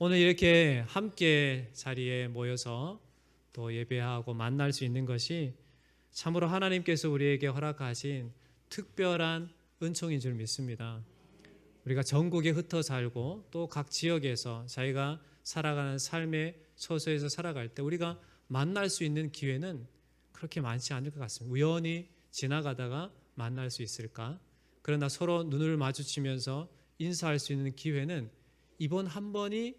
오늘 이렇게 함께 자리에 모여서 또 예배하고 만날 수 있는 것이 참으로 하나님께서 우리에게 허락하신 특별한 은총인 줄 믿습니다. 우리가 전국에 흩어 살고 또 각 지역에서 자기가 살아가는 삶의 처소에서 살아갈 때 우리가 만날 수 있는 기회는 그렇게 많지 않을 것 같습니다. 우연히 지나가다가 만날 수 있을까? 그러나 서로 눈을 마주치면서 인사할 수 있는 기회는 이번 한 번이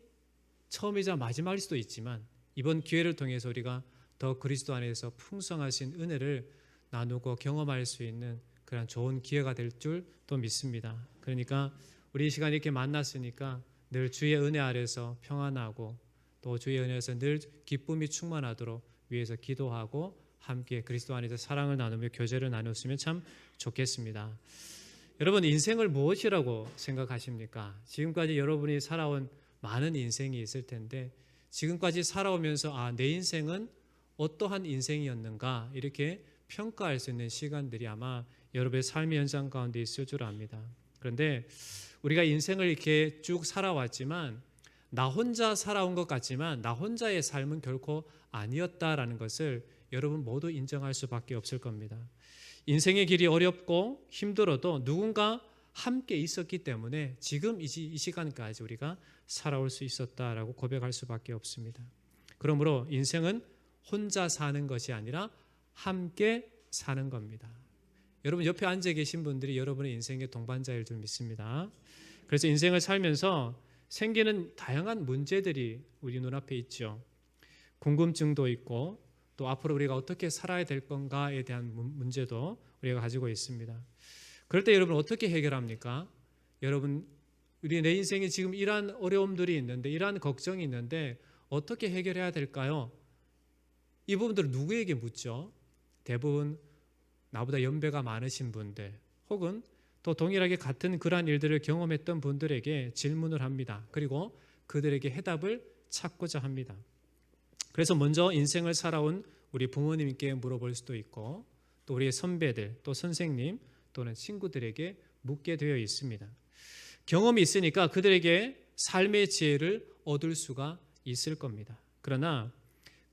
처음이자 마지막일 수도 있지만 이번 기회를 통해서 우리가 더 그리스도 안에서 풍성하신 은혜를 나누고 경험할 수 있는 그런 좋은 기회가 될 줄 또 믿습니다. 그러니까 우리 이 시간 이렇게 만났으니까 늘 주의 은혜 아래서 평안하고 또 주의 은혜에서 늘 기쁨이 충만하도록 위해서 기도하고 함께 그리스도 안에서 사랑을 나누며 교제를 나눴으면 참 좋겠습니다. 여러분, 인생을 무엇이라고 생각하십니까? 지금까지 여러분이 살아온 많은 인생이 있을 텐데 지금까지 살아오면서 내 인생은 어떠한 인생이었는가 이렇게 평가할 수 있는 시간들이 아마 여러분의 삶의 현장 가운데 있을 줄 압니다. 그런데 우리가 인생을 이렇게 쭉 살아왔지만 나 혼자 살아온 것 같지만 나 혼자의 삶은 결코 아니었다라는 것을 여러분 모두 인정할 수밖에 없을 겁니다. 인생의 길이 어렵고 힘들어도 누군가 함께 있었기 때문에 지금 이 시간까지 우리가 살아올 수 있었다라고 고백할 수밖에 없습니다. 그러므로 인생은 혼자 사는 것이 아니라 함께 사는 겁니다. 여러분 옆에 앉아 계신 분들이 여러분의 인생의 동반자일 줄 믿습니다. 그래서 인생을 살면서 생기는 다양한 문제들이 우리 눈앞에 있죠. 궁금증도 있고 또 앞으로 우리가 어떻게 살아야 될 건가에 대한 문제도 우리가 가지고 있습니다. 그럴 때 여러분 어떻게 해결합니까? 여러분 우리 내 인생에 지금 이러한 어려움들이 있는데 이러한 걱정이 있는데 어떻게 해결해야 될까요? 이 부분들을 누구에게 묻죠? 대부분 나보다 연배가 많으신 분들 혹은 또 동일하게 같은 그러한 일들을 경험했던 분들에게 질문을 합니다. 그리고 그들에게 해답을 찾고자 합니다. 그래서 먼저 인생을 살아온 우리 부모님께 물어볼 수도 있고 또 우리의 선배들 또 선생님 또는 친구들에게 묻게 되어 있습니다. 경험이 있으니까 그들에게 삶의 지혜를 얻을 수가 있을 겁니다. 그러나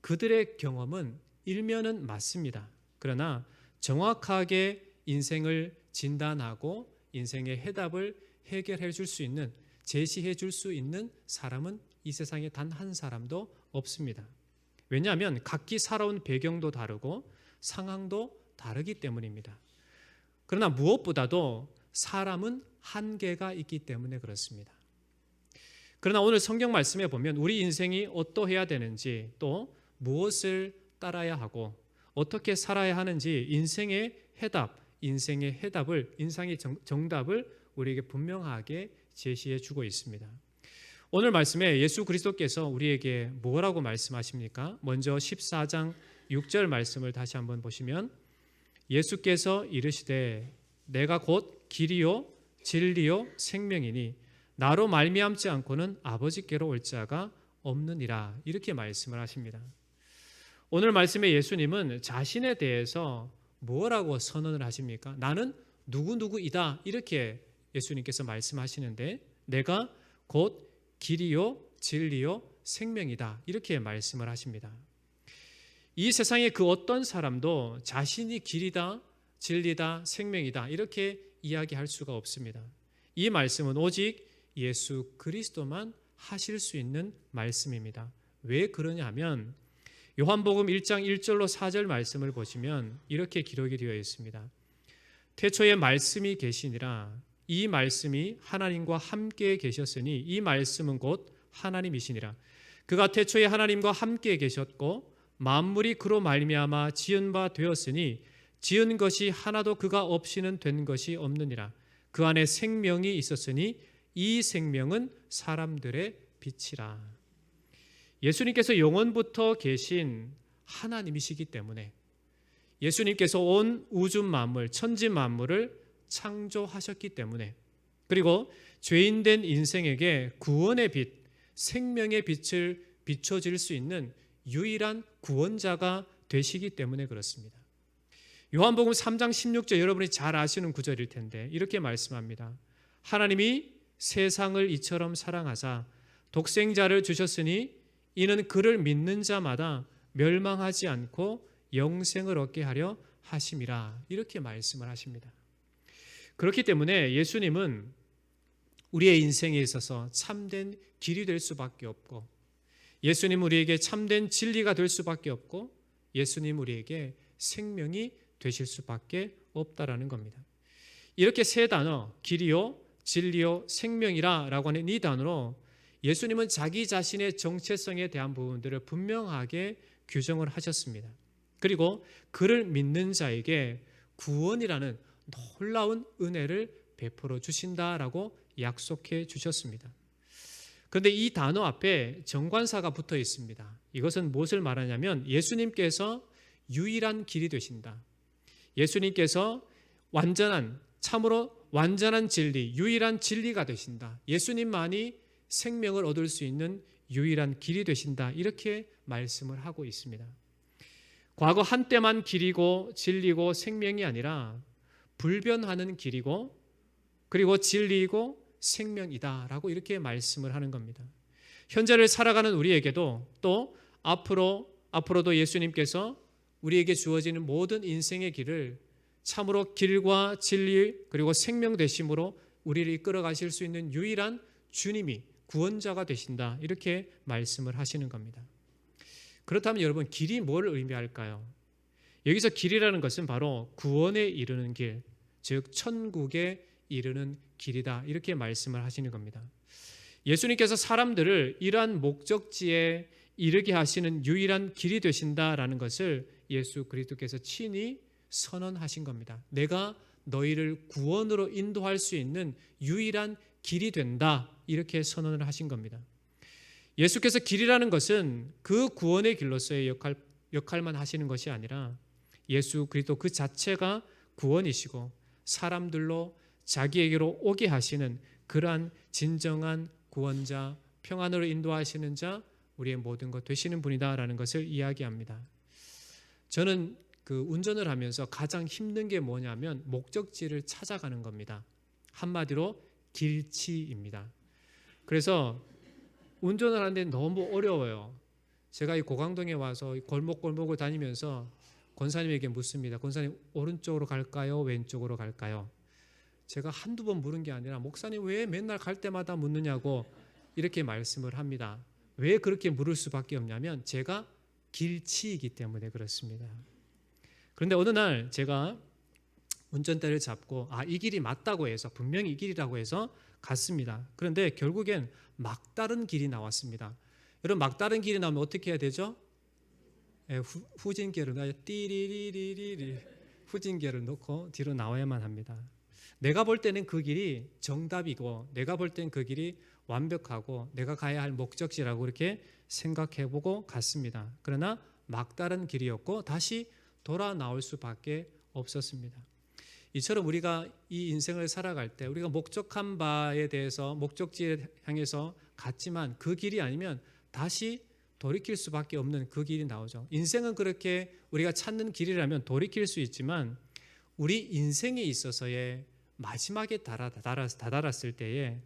그들의 경험은 일면은 맞습니다. 그러나 정확하게 인생을 진단하고 인생의 해답을 해결해 줄 수 있는 제시해 줄 수 있는 사람은 이 세상에 단 한 사람도 없습니다. 왜냐하면 각기 살아온 배경도 다르고 상황도 다르기 때문입니다. 그러나 무엇보다도 사람은 한계가 있기 때문에 그렇습니다. 그러나 오늘 성경 말씀에 보면 우리 인생이 어떠해야 되는지 또 무엇을 따라야 하고 어떻게 살아야 하는지 인생의 해답을 인생의 정답을 우리에게 분명하게 제시해 주고 있습니다. 오늘 말씀에 예수 그리스도께서 우리에게 뭐라고 말씀하십니까? 먼저 14장 6절 말씀을 다시 한번 보시면 예수께서 이르시되 내가 곧 길이요 진리요 생명이니 나로 말미암지 않고는 아버지께로 올 자가 없느니라 이렇게 말씀을 하십니다. 오늘 말씀에 예수님은 자신에 대해서 뭐라고 선언을 하십니까? 나는 누구누구이다 이렇게 예수님께서 말씀하시는데 내가 곧 길이요 진리요 생명이다 이렇게 말씀을 하십니다. 이 세상의 그 어떤 사람도 자신이 길이다 진리다 생명이다 이렇게 이야기할 수가 없습니다. 이 말씀은 오직 예수 그리스도만 하실 수 있는 말씀입니다. 왜 그러냐 하면 요한복음 1장 1절로 4절 말씀을 보시면 이렇게 기록이 되어 있습니다. 태초에 말씀이 계시니라 이 말씀이 하나님과 함께 계셨으니 이 말씀은 곧 하나님이시니라. 그가 태초에 하나님과 함께 계셨고 만물이 그로 말미암아 지은 바 되었으니 지은 것이 하나도 그가 없이는 된 것이 없느니라. 그 안에 생명이 있었으니 이 생명은 사람들의 빛이라. 예수님께서 영원부터 계신 하나님이시기 때문에 예수님께서 온 우주 만물, 천지 만물을 창조하셨기 때문에 그리고 죄인된 인생에게 구원의 빛, 생명의 빛을 비춰질 수 있는 유일한 구원자가 되시기 때문에 그렇습니다. 요한복음 3장 16절 여러분이 잘 아시는 구절일 텐데 이렇게 말씀합니다. 하나님이 세상을 이처럼 사랑하사 독생자를 주셨으니 이는 그를 믿는 자마다 멸망하지 않고 영생을 얻게 하려 하심이라. 이렇게 말씀을 하십니다. 그렇기 때문에 예수님은 우리의 인생에 있어서 참된 길이 될 수밖에 없고, 예수님 우리에게 참된 진리가 될 수밖에 없고, 예수님 우리에게 생명이 되실 수밖에 없다라는 겁니다. 이렇게 세 단어, 길이요, 진리요, 생명이라 라고 하는 이 단어로 예수님은 자기 자신의 정체성에 대한 부분들을 분명하게 규정을 하셨습니다. 그리고 그를 믿는 자에게 구원이라는 놀라운 은혜를 베풀어 주신다라고 약속해 주셨습니다. 그런데 이 단어 앞에 정관사가 붙어 있습니다. 이것은 무엇을 말하냐면 예수님께서 유일한 길이 되신다. 예수님께서 참으로 완전한 진리, 유일한 진리가 되신다. 예수님만이 생명을 얻을 수 있는 유일한 길이 되신다. 이렇게 말씀을 하고 있습니다. 과거 한때만 길이고 진리고 생명이 아니라 불변하는 길이고 그리고 진리이고 생명이다라고 이렇게 말씀을 하는 겁니다. 현재를 살아가는 우리에게도 또 앞으로도 예수님께서 우리에게 주어지는 모든 인생의 길을 참으로 길과 진리 그리고 생명 되심으로 우리를 이끌어 가실 수 있는 유일한 주님이 구원자가 되신다. 이렇게 말씀을 하시는 겁니다. 그렇다면 여러분, 길이 뭘 의미할까요? 여기서 길이라는 것은 바로 구원에 이르는 길, 즉 천국에 이르는 길이다. 이렇게 말씀을 하시는 겁니다. 예수님께서 사람들을 이러한 목적지에 이르게 하시는 유일한 길이 되신다라는 것을 예수 그리스도께서 친히 선언하신 겁니다. 내가 너희를 구원으로 인도할 수 있는 유일한 길이 된다. 이렇게 선언을 하신 겁니다. 예수께서 길이라는 것은 그 구원의 길로서의 역할만 하시는 것이 아니라 예수 그리스도 그 자체가 구원이시고 사람들로 자기에게로 오게 하시는 그러한 진정한 구원자, 평안으로 인도하시는 자, 우리의 모든 것 되시는 분이다라는 것을 이야기합니다. 저는 그 운전을 하면서 가장 힘든 게 뭐냐면 목적지를 찾아가는 겁니다. 한마디로 길치입니다. 그래서 운전을 하는데 너무 어려워요. 제가 이 고강동에 와서 골목골목을 다니면서 권사님에게 묻습니다. 권사님, 오른쪽으로 갈까요? 왼쪽으로 갈까요? 제가 한두 번 물은 게 아니라 목사님 왜 맨날 갈 때마다 묻느냐고 이렇게 말씀을 합니다. 왜 그렇게 물을 수밖에 없냐면 제가 길치이기 때문에 그렇습니다. 그런데 어느 날 제가 운전대를 잡고 이 길이 맞다고 해서 분명히 이 길이라고 해서 갔습니다. 그런데 결국엔 막다른 길이 나왔습니다. 여러분, 막다른 길이 나오면 어떻게 해야 되죠? 후진기어를 넣어야 띠리리리리리 후진기어를 넣고 뒤로 나와야만 합니다. 내가 볼 때는 그 길이 정답이고 내가 볼 때는 그 길이 완벽하고 내가 가야 할 목적지라고 이렇게 생각해보고 갔습니다. 그러나 막다른 길이었고 다시 돌아 나올 수밖에 없었습니다. 이처럼 우리가 이 인생을 살아갈 때 우리가 목적한 바에 대해서 목적지에 향해서 갔지만 그 길이 아니면 다시 돌이킬 수밖에 없는 그 길이 나오죠. 인생은 그렇게 우리가 찾는 길이라면 돌이킬 수 있지만 우리 인생에 있어서의 마지막에 다다랐을 때에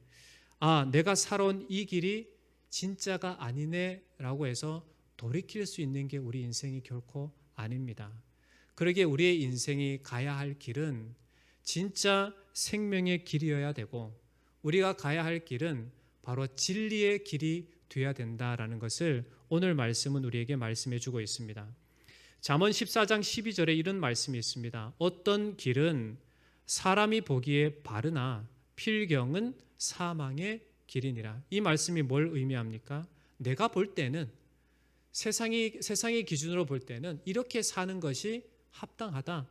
내가 살아온 이 길이 진짜가 아니네 라고 해서 돌이킬 수 있는 게 우리 인생이 결코 아닙니다. 그러기에 우리의 인생이 가야 할 길은 진짜 생명의 길이어야 되고 우리가 가야 할 길은 바로 진리의 길이 되어야 된다라는 것을 오늘 말씀은 우리에게 말씀해 주고 있습니다. 잠언 14장 12절에 이런 말씀이 있습니다. 어떤 길은 사람이 보기에 바르나 필경은 사망의 길이니라. 이 말씀이 뭘 의미합니까? 내가 볼 때는 세상의 기준으로 볼 때는 이렇게 사는 것이 합당하다.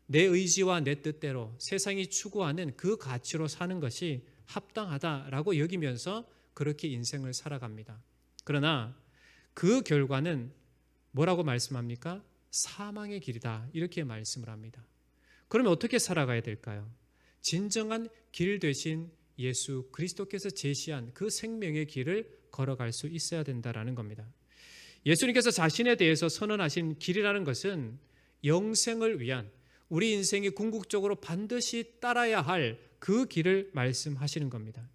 내 의지와 내 뜻대로 세상이 추구하는 그 가치로 사는 것이 합당하다라고 여기면서 그렇게 인생을 살아갑니다. 그러나 그 결과는 뭐라고 말씀합니까? 사망의 길이다. 이렇게 말씀을 합니다. 그러면 어떻게 살아가야 될까요? 진정한 길 되신 예수 그리스도께서 제시한 그 생명의 길을 걸어갈 수 있어야 된다라는 겁니다. 예수님께서 자신에 대해서 선언하신 길이라는 것은 영생을 위한 우리 인생이 궁극적으로 반드시 따라야 할 그 길을 말씀하시는 겁니다.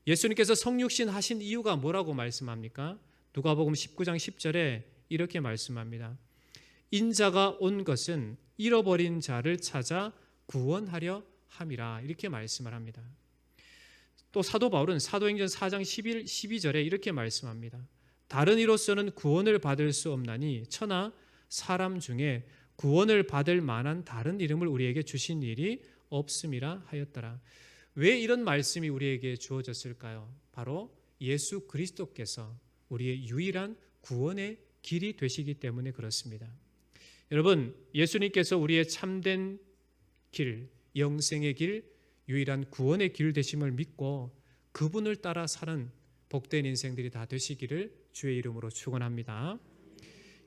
예수님께서 성육신 하신 이유가 뭐라고 말씀합니까? 누가복음 19장 10절에 이렇게 말씀합니다. 인자가 온 것은 잃어버린 자를 찾아 구원하려 함이라, 이렇게 말씀을 합니다. 또 사도 바울은 사도행전 4장 12절에 이렇게 말씀합니다. 다른 이로서는 구원을 받을 수 없나니 천하 사람 중에 구원을 받을 만한 다른 이름을 우리에게 주신 일이 없음이라 하였더라. 왜 이런 말씀이 우리에게 주어졌을까요? 바로 예수 그리스도께서 우리의 유일한 구원의 길이 되시기 때문에 그렇습니다. 여러분, 예수님께서 우리의 참된 길, 영생의 길, 유일한 구원의 길 되심을 믿고 그분을 따라 사는 복된 인생들이 다 되시기를 주의 이름으로 축원합니다.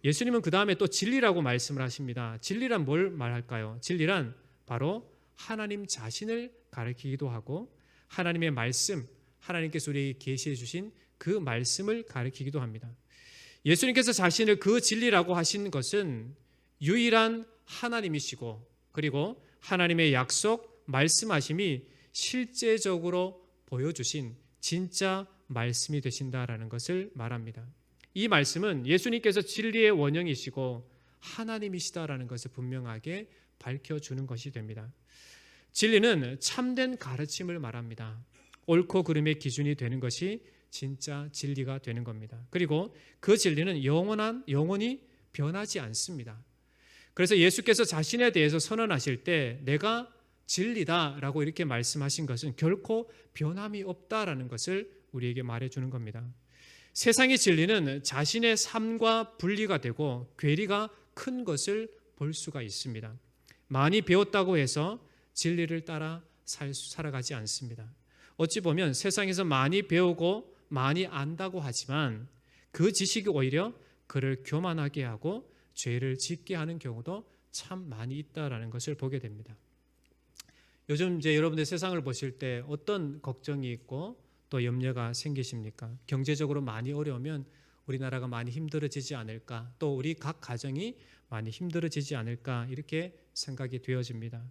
예수님은 그 다음에 또 진리라고 말씀을 하십니다. 진리란 뭘 말할까요? 진리란 바로 하나님 자신을 가리키기도 하고 하나님의 말씀, 하나님께서 우리에게 계시해 주신 그 말씀을 가리키기도 합니다. 예수님께서 자신을 그 진리라고 하신 것은 유일한 하나님이시고 그리고 하나님의 약속, 말씀하심이 실제적으로 보여주신 진짜 말씀이 되신다라는 것을 말합니다. 이 말씀은 예수님께서 진리의 원형이시고 하나님이시다라는 것을 분명하게 밝혀주는 것이 됩니다. 진리는 참된 가르침을 말합니다. 옳고 그름의 기준이 되는 것이 진짜 진리가 되는 겁니다. 그리고 그 진리는 영원히 변하지 않습니다. 그래서 예수께서 자신에 대해서 선언하실 때 내가 진리다라고 이렇게 말씀하신 것은 결코 변함이 없다라는 것을 우리에게 말해주는 겁니다. 세상의 진리는 자신의 삶과 분리가 되고 괴리가 큰 것을 볼 수가 있습니다. 많이 배웠다고 해서 진리를 따라 살아가지 않습니다. 어찌 보면 세상에서 많이 배우고 많이 안다고 하지만 그 지식이 오히려 그를 교만하게 하고 죄를 짓게 하는 경우도 참 많이 있다라는 것을 보게 됩니다. 요즘 이제 여러분들 세상을 보실 때 어떤 걱정이 있고 또 염려가 생기십니까? 경제적으로 많이 어려우면 우리나라가 많이 힘들어지지 않을까? 또 우리 각 가정이 많이 힘들어지지 않을까? 이렇게 생각이 되어집니다.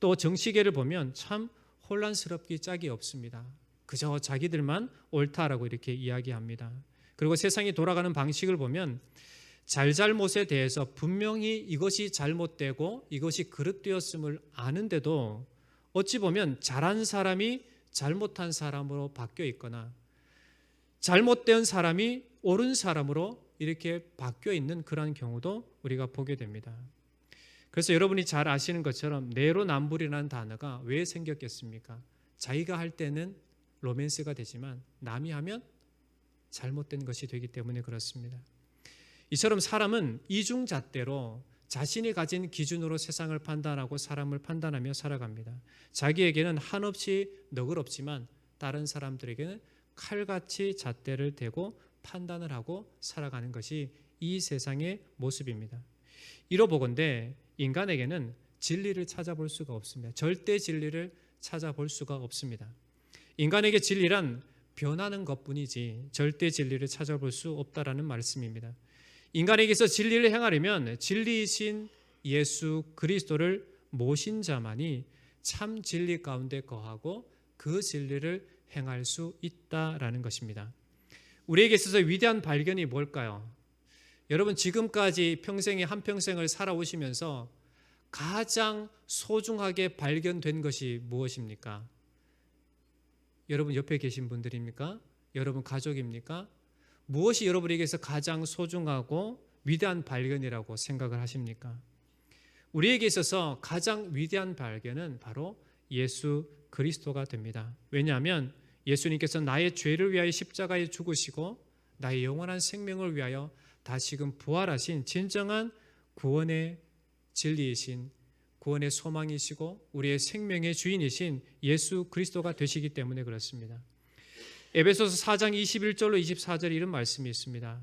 또 정치계를 보면 참 혼란스럽기 짝이 없습니다. 그저 자기들만 옳다라고 이렇게 이야기합니다. 그리고 세상이 돌아가는 방식을 보면 잘잘못에 대해서 분명히 이것이 잘못되고 이것이 그릇되었음을 아는데도 어찌 보면 잘한 사람이 잘못한 사람으로 바뀌어 있거나 잘못된 사람이 옳은 사람으로 이렇게 바뀌어 있는 그런 경우도 우리가 보게 됩니다. 그래서 여러분이 잘 아시는 것처럼 내로남불이라는 단어가 왜 생겼겠습니까? 자기가 할 때는 로맨스가 되지만 남이 하면 잘못된 것이 되기 때문에 그렇습니다. 이처럼 사람은 이중잣대로 자신이 가진 기준으로 세상을 판단하고 사람을 판단하며 살아갑니다. 자기에게는 한없이 너그럽지만 다른 사람들에게는 칼같이 잣대를 대고 판단을 하고 살아가는 것이 이 세상의 모습입니다. 이러보건대 인간에게는 진리를 찾아볼 수가 없습니다. 절대 진리를 찾아볼 수가 없습니다. 인간에게 진리란 변하는 것뿐이지 절대 진리를 찾아볼 수 없다라는 말씀입니다. 인간에게서 진리를 행하려면 진리이신 예수 그리스도를 모신 자만이 참 진리 가운데 거하고 그 진리를 행할 수 있다라는 것입니다. 우리에게 있어서 위대한 발견이 뭘까요? 여러분 지금까지 평생에 한평생을 살아오시면서 가장 소중하게 발견된 것이 무엇입니까? 여러분 옆에 계신 분들입니까? 여러분 가족입니까? 무엇이 여러분에게서 가장 소중하고 위대한 발견이라고 생각을 하십니까? 우리에게 있어서 가장 위대한 발견은 바로 예수 그리스도가 됩니다. 왜냐하면 예수님께서 나의 죄를 위하여 십자가에 죽으시고 나의 영원한 생명을 위하여 다시금 부활하신 진정한 구원의 진리이신 구원의 소망이시고 우리의 생명의 주인이신 예수 그리스도가 되시기 때문에 그렇습니다. 에베소서 4장 21절로 24절에 이런 말씀이 있습니다.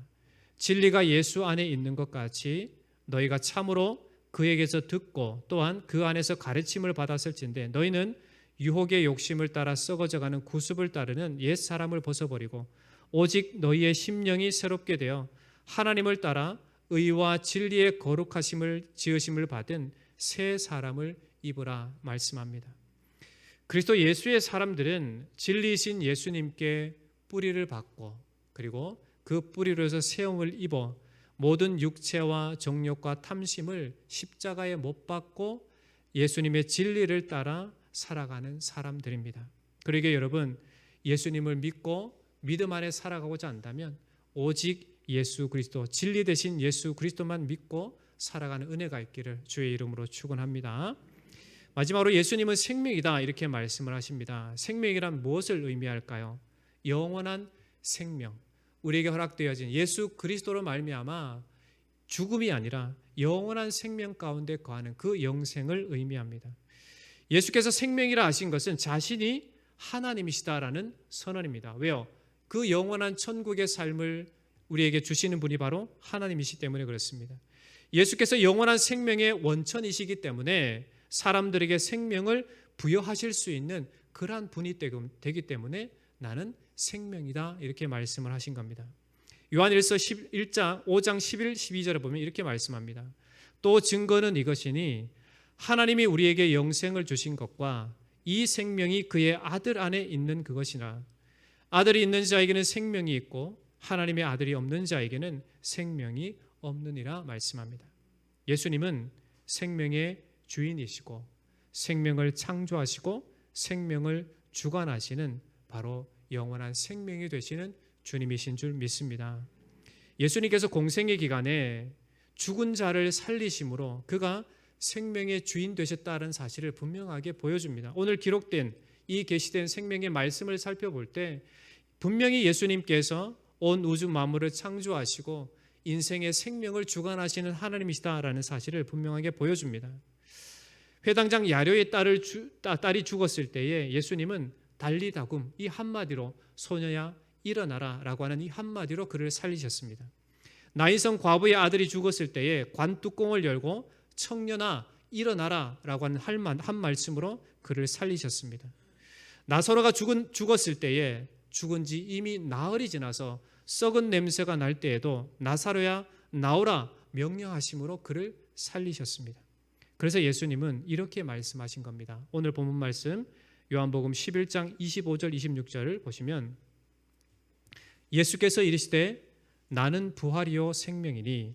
진리가 예수 안에 있는 것 같이 너희가 참으로 그에게서 듣고 또한 그 안에서 가르침을 받았을진데 너희는 유혹의 욕심을 따라 썩어져가는 구습을 따르는 옛 사람을 벗어버리고 오직 너희의 심령이 새롭게 되어 하나님을 따라 의와 진리의 거룩하심을 지으심을 받은 새 사람을 입으라 말씀합니다. 그리스도 예수의 사람들은 진리이신 예수님께 뿌리를 받고 그리고 그 뿌리로서 세움을 입어 모든 육체와 정욕과 탐심을 십자가에 못 박고 예수님의 진리를 따라 살아가는 사람들입니다. 그러기에 여러분, 예수님을 믿고 믿음 안에 살아가고자 한다면 오직 예수 그리스도, 진리 되신 예수 그리스도만 믿고 살아가는 은혜가 있기를 주의 이름으로 축원합니다. 마지막으로 예수님은 생명이다 이렇게 말씀을 하십니다. 생명이란 무엇을 의미할까요? 영원한 생명, 우리에게 허락되어진 예수 그리스도로 말미암아 죽음이 아니라 영원한 생명 가운데 거하는 그 영생을 의미합니다. 예수께서 생명이라 하신 것은 자신이 하나님이시다라는 선언입니다. 왜요? 그 영원한 천국의 삶을 우리에게 주시는 분이 바로 하나님이시기 때문에 그렇습니다. 예수께서 영원한 생명의 원천이시기 때문에 사람들에게 생명을 부여하실 수 있는 그러한 분이 되기 때문에 나는 생명이다 이렇게 말씀을 하신 겁니다. 요한일서 5장 11, 12절에 보면 이렇게 말씀합니다. 또 증거는 이것이니 하나님이 우리에게 영생을 주신 것과 이 생명이 그의 아들 안에 있는 그것이나 아들이 있는 자에게는 생명이 있고 하나님의 아들이 없는 자에게는 생명이 없느니라 말씀합니다. 예수님은 생명의 주인이시고 생명을 창조하시고 생명을 주관하시는 바로 영원한 생명이 되시는 주님이신 줄 믿습니다. 예수님께서 공생의 기간에 죽은 자를 살리심으로 그가 생명의 주인 되셨다는 사실을 분명하게 보여줍니다. 오늘 기록된 이 계시된 생명의 말씀을 살펴볼 때 분명히 예수님께서 온 우주 만물을 창조하시고 인생의 생명을 주관하시는 하나님이시다라는 사실을 분명하게 보여줍니다. 회당장 야료의 딸이 죽었을 때에 예수님은 달리다굼 이 한마디로 소녀야 일어나라 라고 하는 이 한마디로 그를 살리셨습니다. 나인성 과부의 아들이 죽었을 때에 관뚜껑을 열고 청년아 일어나라 라고 하는 한 말씀으로 그를 살리셨습니다. 나사로가 죽었을 때에 죽은 지 이미 나흘이 지나서 썩은 냄새가 날 때에도 나사로야 나오라 명령하심으로 그를 살리셨습니다. 그래서 예수님은 이렇게 말씀하신 겁니다. 오늘 본문 말씀 요한복음 11장 25절 26절을 보시면 예수께서 이르시되 나는 부활이요 생명이니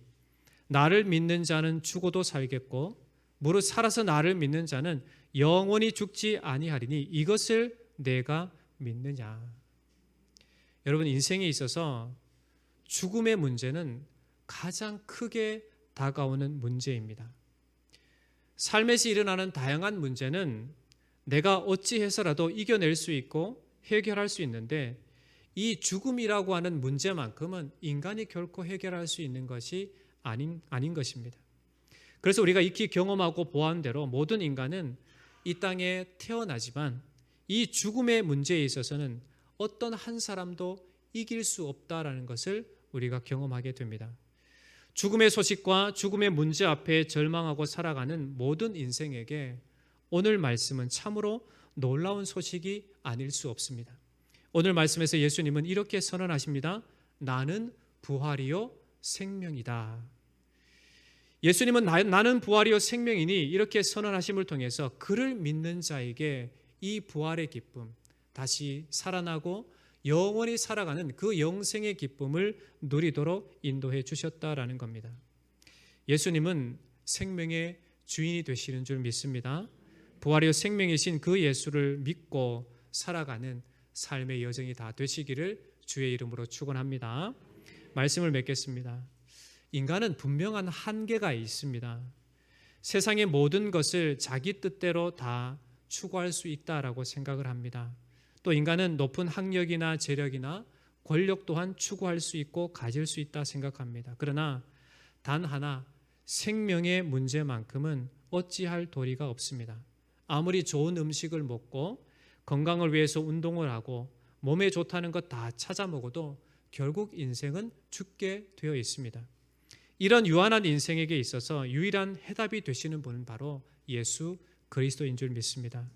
나를 믿는 자는 죽어도 살겠고 무릇 살아서 나를 믿는 자는 영원히 죽지 아니하리니 이것을 내가 믿느냐. 여러분, 인생에 있어서 죽음의 문제는 가장 크게 다가오는 문제입니다. 삶에서 일어나는 다양한 문제는 내가 어찌해서라도 이겨낼 수 있고 해결할 수 있는데 이 죽음이라고 하는 문제만큼은 인간이 결코 해결할 수 있는 것이 아닌 것입니다. 그래서 우리가 익히 경험하고 보아한 대로 모든 인간은 이 땅에 태어나지만 이 죽음의 문제에 있어서는 어떤 한 사람도 이길 수 없다라는 것을 우리가 경험하게 됩니다. 죽음의 소식과 죽음의 문제 앞에 절망하고 살아가는 모든 인생에게 오늘 말씀은 참으로 놀라운 소식이 아닐 수 없습니다. 오늘 말씀에서 예수님은 이렇게 선언하십니다. 나는 부활이요 생명이다. 예수님은 나는 부활이요 생명이니 이렇게 선언하심을 통해서 그를 믿는 자에게 이 부활의 기쁨, 다시 살아나고 영원히 살아가는 그 영생의 기쁨을 누리도록 인도해 주셨다라는 겁니다. 예수님은 생명의 주인이 되시는 줄 믿습니다. 부활이요 생명이신 그 예수를 믿고 살아가는 삶의 여정이 다 되시기를 주의 이름으로 축원합니다. 말씀을 맺겠습니다. 인간은 분명한 한계가 있습니다. 세상의 모든 것을 자기 뜻대로 다 추구할 수 있다라고 생각을 합니다. 또 인간은 높은 학력이나 재력이나 권력 또한 추구할 수 있고 가질 수 있다 생각합니다. 그러나 단 하나 생명의 문제만큼은 어찌할 도리가 없습니다. 아무리 좋은 음식을 먹고 건강을 위해서 운동을 하고 몸에 좋다는 것 다 찾아 먹어도 결국 인생은 죽게 되어 있습니다. 이런 유한한 인생에게 있어서 유일한 해답이 되시는 분은 바로 예수 그리스도인 줄 믿습니다.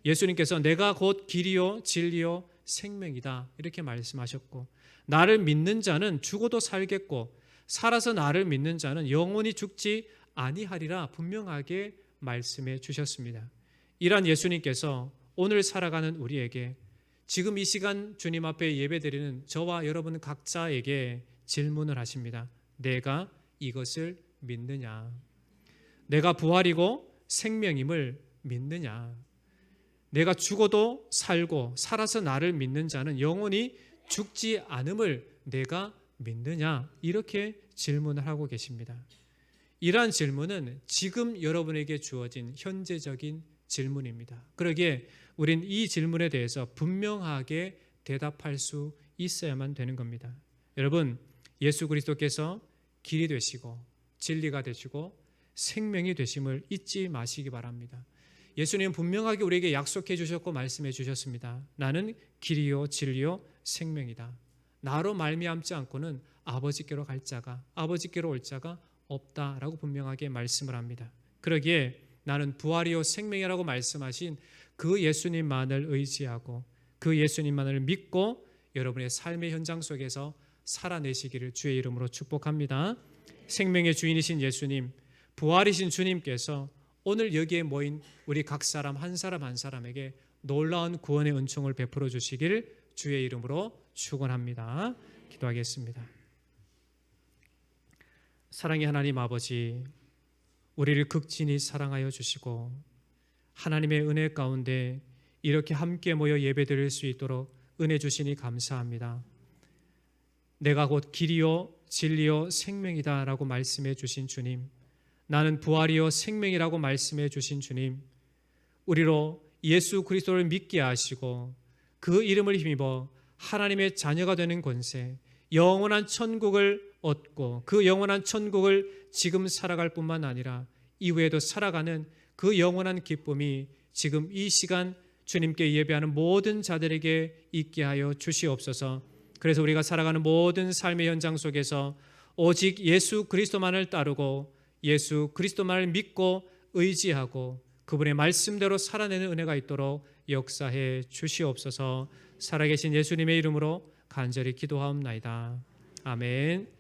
예수님께서 내가 곧 길이요 진리요 생명이다 이렇게 말씀하셨고 나를 믿는 자는 죽어도 살겠고 살아서 나를 믿는 자는 영원히 죽지 아니하리라 분명하게 말씀해 주셨습니다. 이러한 예수님께서 오늘 살아가는 우리에게 지금 이 시간 주님 앞에 예배드리는 저와 여러분 각자에게 질문을 하십니다. 내가 이것을 믿느냐? 내가 부활이고 생명임을 믿느냐? 내가 죽어도 살고 살아서 나를 믿는 자는 영원히 죽지 않음을 내가 믿느냐? 이렇게 질문을 하고 계십니다. 이러한 질문은 지금 여러분에게 주어진 현재적인 질문입니다. 그러기에 우린 이 질문에 대해서 분명하게 대답할 수 있어야만 되는 겁니다. 여러분, 예수 그리스도께서 길이 되시고 진리가 되시고 생명이 되심을 잊지 마시기 바랍니다. 예수님은 분명하게 우리에게 약속해 주셨고 말씀해 주셨습니다. 나는 길이요 진리요 생명이다. 나로 말미암지 않고는 아버지께로 갈 자가, 아버지께로 올 자가 없다라고 분명하게 말씀을 합니다. 그러기에 나는 부활이요 생명이라고 말씀하신 그 예수님만을 의지하고 그 예수님만을 믿고 여러분의 삶의 현장 속에서 살아내시기를 주의 이름으로 축복합니다. 생명의 주인이신 예수님, 부활이신 주님께서 오늘 여기에 모인 우리 각 사람 한 사람에게 놀라운 구원의 은총을 베풀어 주시기를 주의 이름으로 축원합니다. 기도하겠습니다. 사랑의 하나님 아버지, 우리를 극진히 사랑하여 주시고 하나님의 은혜 가운데 이렇게 함께 모여 예배드릴 수 있도록 은혜 주시니 감사합니다. 내가 곧 길이요 진리요 생명이다 라고 말씀해 주신 주님, 나는 부활이요 생명이라고 말씀해 주신 주님, 우리로 예수 그리스도를 믿게 하시고 그 이름을 힘입어 하나님의 자녀가 되는 권세, 영원한 천국을 얻고 그 영원한 천국을 지금 살아갈 뿐만 아니라 이후에도 살아가는 그 영원한 기쁨이 지금 이 시간 주님께 예배하는 모든 자들에게 있게 하여 주시옵소서. 그래서 우리가 살아가는 모든 삶의 현장 속에서 오직 예수 그리스도만을 따르고 예수 그리스도만을 믿고 의지하고 그분의 말씀대로 살아내는 은혜가 있도록 역사해 주시옵소서. 살아계신 예수님의 이름으로 간절히 기도하옵나이다. 아멘.